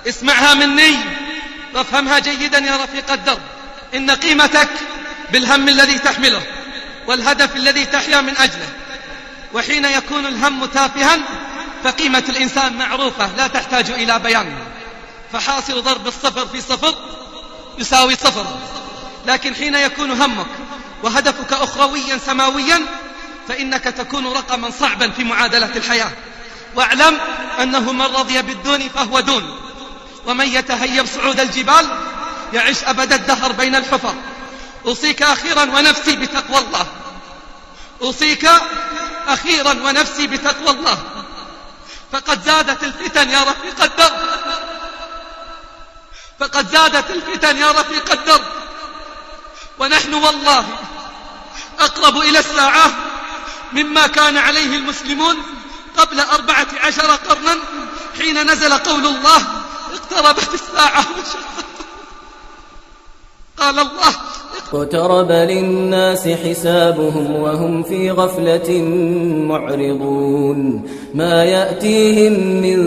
اسمعها مني وافهمها جيدا يا رفيق الدرب. إن قيمتك بالهم الذي تحمله والهدف الذي تحيا من أجله. وحين يكون الهم تافها فقيمة الإنسان معروفة لا تحتاج إلى بيان. فحاصل ضرب الصفر في صفر يساوي صفر. لكن حين يكون همك وهدفك أخرويا سماويا فإنك تكون رقما صعبا في معادلة الحياة. واعلم أنه من رضي بالدون فهو دون، ومن يتهيب صعود الجبال يعيش أبد الدهر بين الحفر. أوصيك أخيرا ونفسي بتقوى الله. أوصيك أخيرا ونفسي بتقوى الله. فقد زادت الفتن يا رفيق الدرب. فقد زادت الفتن يا رفيق الدرب. ونحن والله أقرب إلى الساعة مما كان عليه المسلمون قبل 14 قرنا حين نزل قول الله اقتربت الساعة وانشقت. قال الله اقترب للناس حسابهم وهم في غفلة معرضون. ما يأتيهم من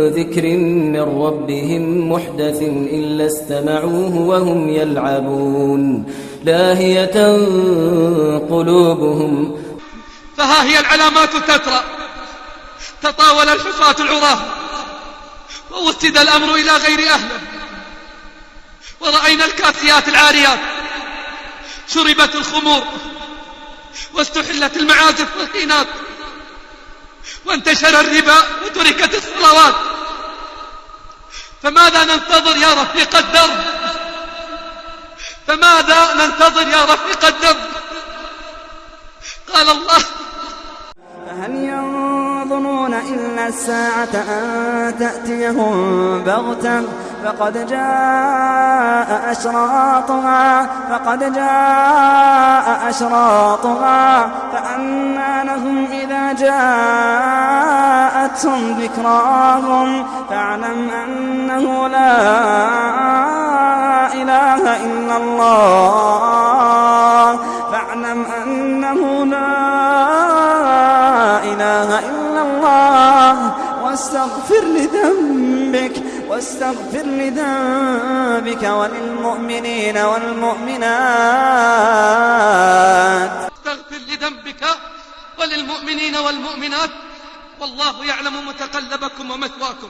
ذكر من ربهم محدث إلا استمعوه وهم يلعبون لاهية قلوبهم. فها هي العلامات تترى. تطاول الحفاة العراة ووسد الأمر إلى غير أهله. ورأينا الكاسيات العاريات شربت الخمور واستحلت المعازف والقينات وانتشر الربا وتركت الصلوات. فماذا ننتظر يا رفيق الدرب؟ فماذا ننتظر يا رفيق الدرب؟ قال الله فهل ينظرون إلا الساعة أن تأتيهم بغتة فقد جاء أشراطها فأنى لهم إذا جاءتهم ذكراهم. فاعلم أنه لا إله إلا الله. فاعلم أنه لا إله إلا الله واستغفر لذنبك وللمؤمنين والمؤمنات. استغفر لذنبك وللمؤمنين والمؤمنات والله يعلم متقلبكم ومثواكم.